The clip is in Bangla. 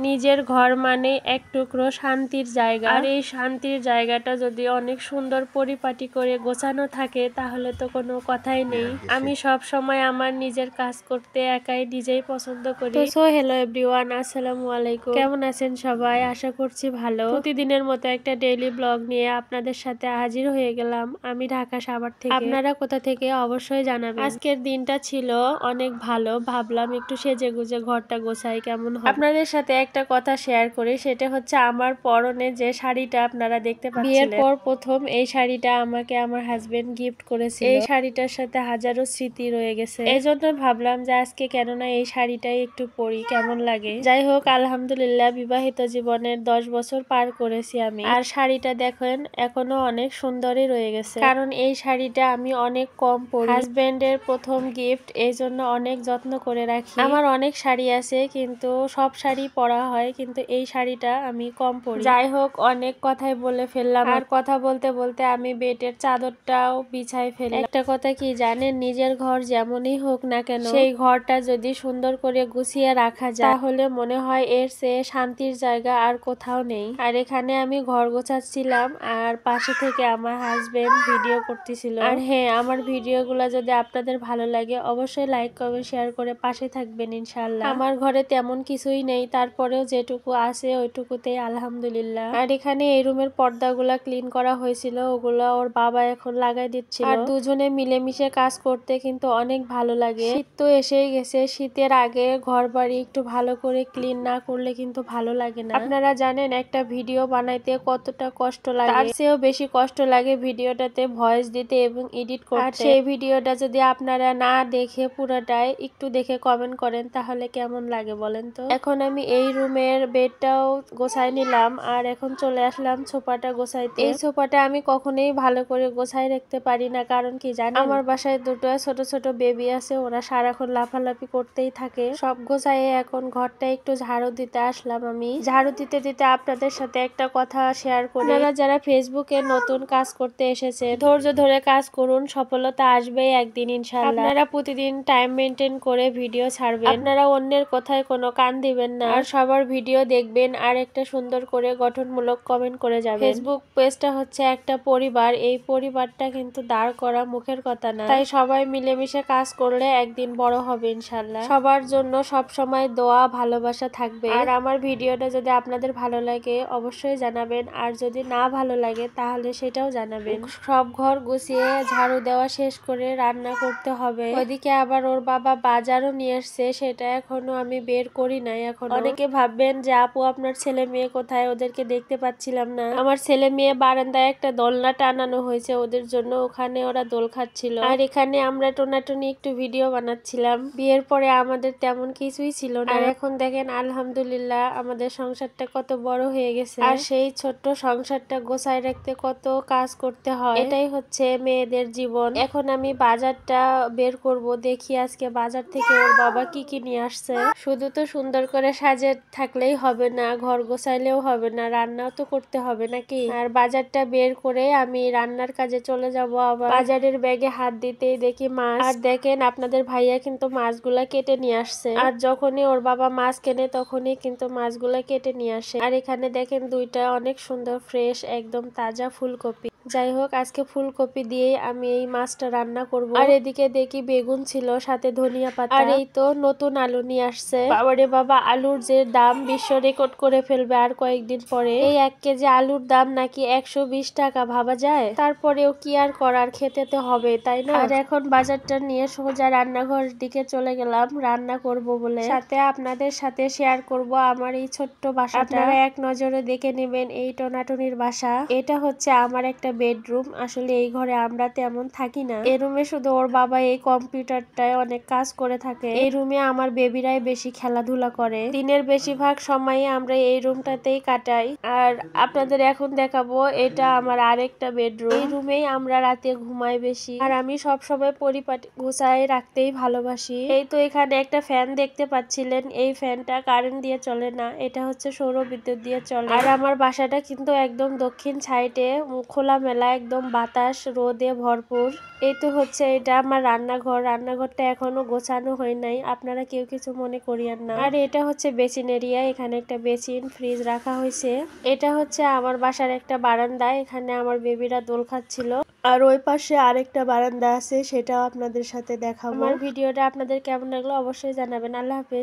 নিজের ঘর মানে এক টুকরো শান্তির জায়গা, আর এই শান্তির জায়গাটা যদি অনেক সুন্দর পরিপাটি করে গোছানো থাকে তাহলে তো কোনো কথাই নেই। আমি সব সময় আমার নিজের কাজ করতে একাই নিজেই পছন্দ করি। তো হ্যালো এভরিওয়ান, আসসালামু আলাইকুম। কেমন আছেন সবাই? আশা করছি ভালো। প্রতিদিনের মতো একটা ডেইলি ব্লগ নিয়ে আপনাদের সাথে হাজির হয়ে গেলাম আমি ঢাকা সাভার থেকে। আপনারা কোথা থেকে অবশ্যই জানাবেন। আজকের দিনটা ছিল অনেক ভালো, ভাবলাম একটু সেজে গুজে ঘরটা গোছাই কেমন হয়। আপনাদের সাথে একটা কথা শেয়ার করি, সেটা হচ্ছে আমার পরনে যে শাড়িটা আপনারা দেখতে পাচ্ছেন, বিয়ের পর প্রথম এই শাড়িটা আমাকে আমার হাজবেন্ড গিফট করেছিল। এই শাড়িটার সাথে হাজারো স্মৃতি রয়ে গেছে, এই জন্য ভাবলাম যে আজকে কেননা এই শাড়িটাই একটু পরি, কেমন লাগে। যাই হোক, আলহামদুলিল্লাহ বিবাহিত জীবনের 10 বছর পার করেছি আমি, আর শাড়িটা দেখেন এখনো অনেক সুন্দরই রয়ে গেছে, কারণ এই শাড়িটা আমি অনেক কম পরি। হাজবেন্ডের প্রথম গিফট, এই জন্য অনেক যত্ন করে রাখি। আমার অনেক শাড়ি আছে কিন্তু সব শাড়ি পরা হয়, কিন্তু এই শাড়িটা আমি কম পরি। যাই হোক, অনেক কথাই বলে ফেললাম, আর কথা বলতে বলতে আমি বেডের চাদরটাও বিছাই ফেললাম। একটা কথা কি জানেন, নিজের ঘর যেমনই হোক না কেন, সেই ঘরটা যদি সুন্দর করে গুছিয়ে রাখা যায় তাহলে মনে হয় এর চেয়ে শান্তির জায়গা আর কোথাও নেই। আর এখানে আমি ঘর গোছাচ্ছিলাম আর পাশে থেকে আমার হাজবেন্ড ভিডিও করতেছিল। আর হ্যাঁ, আমার ভিডিওগুলো যদি আপনাদের ভালো লাগে অবশ্যই লাইক কমেন্ট শেয়ার করে পাশে থাকবেন ইনশাআল্লাহ। আমার ঘরে তেমন কিছুই নেই, তারপরেও যেটুকু আছে ওইটুকুতেই আলহামদুলিল্লাহ। আর এখানে এই রুমের পর্দাগুলা ক্লিন করা হয়েছিল, ওগুলা ওর বাবা এখন লাগাই দিচ্ছিল। আর দুজনে মিলেমিশে কাজ করতে কিন্তু অনেক ভালো লাগে। শীত তো এসেই গেছে, শীতের আগে ঘর বাড়ি একটু ভালো করে ক্লিন না করলে কিন্তু ভালো লাগে না। আপনারা জানেন একটা ভিডিও বানাইতে কতটা কষ্ট লাগে, তার চেয়েও বেশি কষ্ট লাগে ভিডিওটাতে ভয়েস দিতে এবং এডিট করতে। আর সেই ভিডিওটা যদি আপনারা না দেখে পুরোটাই একটু দেখে কমেন্ট করেন তাহলে কেমন লাগে বলেন তো। এখন আমি এই রুমের বেডটাও গোছাই নিলাম, আর এখন চলে আসলাম সোফাটা গোছাইতে। এই সোফাটা আমি কখনোই ভালো করে গোছাই রাখতে পারি না, কারণ কি জানেন, আমার বাসায় দুটো ছোট ছোট বেবি আছে, ওরা সারাক্ষণ লাফালাফি করতেই থাকে। সব গোছাইয়ে এখন ঘরটা একটু ঝাড়ু দিতে আসলাম আমি। ঝাড়ু দিতে দিতে আপনাদের সাথে একটা কথা শেয়ার করি, আপনারা যারা ফেসবুকে নতুন কাজ করতে এসেছে ধৈর্য ধরে কাজ করুন, সফলতা আসবেই একদিন ইনশাআল্লাহ। আপনারা প্রতিদিন টাইম মেনটেন করে ভিডিও ছাড়বেন, আপনারা অন্যের কথায় কোনো কান দিবেন না, আর সবার ভিডিও দেখবেন আর একটা সুন্দর করে গঠনমূলক কমেন্ট করে যাবেন। ফেসবুক পেজটা হচ্ছে একটা পরিবার, এই পরিবারটা কিন্তু দাঁড় করা মুখের কথা না, তাই সবাই মিলেমিশে কাজ করলে একদিন বড় হবে ইনশাআল্লাহ। সবার জন্য সব সময় দোয়া ভালোবাসা থাকবে। আর আমার ভিডিওটা যদি আপনাদের ভালো লাগে অবশ্যই জানাবেন, আর যদি না ভালো লাগে তাহলে সেটাও জানাবেন। সব ঘর গুছিয়ে ঝাড়ু দেওয়া শেষ করে রান্না করতে হবে। ওইদিকে আবার ওর বাবা বাজারও নিয়ে আসছে, সেটা এখনো আমি বের করি নাই। এখন অনেকে ভাববেন যে আপু আপনার ছেলে মেয়ে কোথায়, ওদেরকে দেখতে পাচ্ছিলাম না। আমার ছেলে মেয়ে বারান্দায় একটা দোলনা টানানো হয়েছে ওদের জন্য, ওখানে ওরা দোল খাচ্ছিল, আর এখানে আমরা টোনাটুনি একটু ভিডিও বানাচ্ছিলাম। বিয়ের পরে আমাদের তেমন কিছুই ছিল না, আর এখন দেখেন আলহামদুলিল্লাহ আমাদের সংসারটা কত বড় হয়ে গেছে, আর সেই ছোট্ট সংসারটা গোছায় রাখতে কত কাজ করতে হয়। এটাই হচ্ছে মেয়েদের জীবন। এখন আমি বাজারটা বের করব, দেখি আজকে বাজার থেকে ওর বাবা কি কি নিয়ে আসছে। শুধু তো সুন্দর করে সাজে থাকলেই হবে না, ঘর গোছাইলেও হবে না, রান্নাও তো করতে হবে নাকি। আর বাজারটা বের করে আমি রান্নার কাজে চলে যাব। আবার বাজারের ব্যাগে হাত দিতেই দেখি মাছ, আর দেখেন আপনাদের ভাইয়া কিন্তু মাছগুলা কেটে নিয়ে আসছে, আর যখনই ওর বাবা মাছ কেনে তখনই কিন্তু মাছগুলা কেটে নিয়ে আসে। আর এখানে দেখেন দুইটা অনেক সুন্দর ফ্রেশ একদম তাজা ফুলকপি। যাই হোক, আজকে ফুলকপি দিয়েই আমি এই মাছটা রান্না করব। আর এদিকে দেখি বেগুন ছিল, সাথে ধনিয়া পাতা, আর এই তো নতুন আলু নিয়ে আসছে। বাবারে বাবা, আলুর যে দাম বিশ্ব রেকর্ড করে ফেলবে আর কয়েকদিন পরে। এই 1 কেজি আলুর দাম নাকি 120 টাকা, ভাবা যায়। তারপরেও কি আর করার, খেতে তো হবে তাই না। আর এখন বাজারটা নিয়ে সোজা রান্নাঘর দিকে চলে গেলাম রান্না করব বলে, সাথে আপনাদের সাথে শেয়ার করব আমার এই ছোট্ট বাসাটা। আপনারা এক নজরে দেখে নেবেন এই টোনাটুনির বাসা। এটা হচ্ছে আমার একটা বেডরুম, আসলে এই ঘরে আমরা তেমন থাকি না। এই রুমে শুধু ওর বাবা এই কম্পিউটারটায় অনেক কাজ করে থাকে। এই রুমে আমার বেবিরাই বেশি খেলাধুলা করে, দিনের বেশিরভাগ সময় আমরা এই রুমটাতেই কাটাই। আর আপনাদের এখন দেখাবো এটা আমার আরেকটা বেডরুম, এই রুমেই আমরা রাতে ঘুমাই বেশি, আর আমি সব সময় পরিপাটি গুছাই রাখতেই ভালোবাসি। এই তো এখানে একটা ফ্যান দেখতে পাচ্ছিলেন, এই ফ্যানটা কারেন্ট দিয়ে চলে না, এটা হচ্ছে সৌর বিদ্যুৎ দিয়ে চলে। আর আমার বাসাটা কিন্তু একদম দক্ষিণ সাইডে খোলা খোলামেলা, একদম বাতাস রোদে ভরপুর। এই তো হচ্ছে এটা আমার রান্নাঘর। রান্নাঘরটা এখনো গোছানো হয় নাই, আপনারা কেউ কিছু মনে করিয়েন না। আর এটা হচ্ছে বেসিন এরিয়া, এখানে একটা বেসিন ফ্রিজ রাখা হয়েছে। এটা হচ্ছে আমার বাসার একটা বারান্দা, এখানে আমার বেবিরা দোল খাচ্ছিল। আর ওই পাশে আরেকটা বারান্দা আছে, সেটাও আপনাদের সাথে দেখাবো। আমার ভিডিওটা আপনাদের কেমন লাগলো অবশ্যই জানাবেন। আল্লাহ হাফেজ।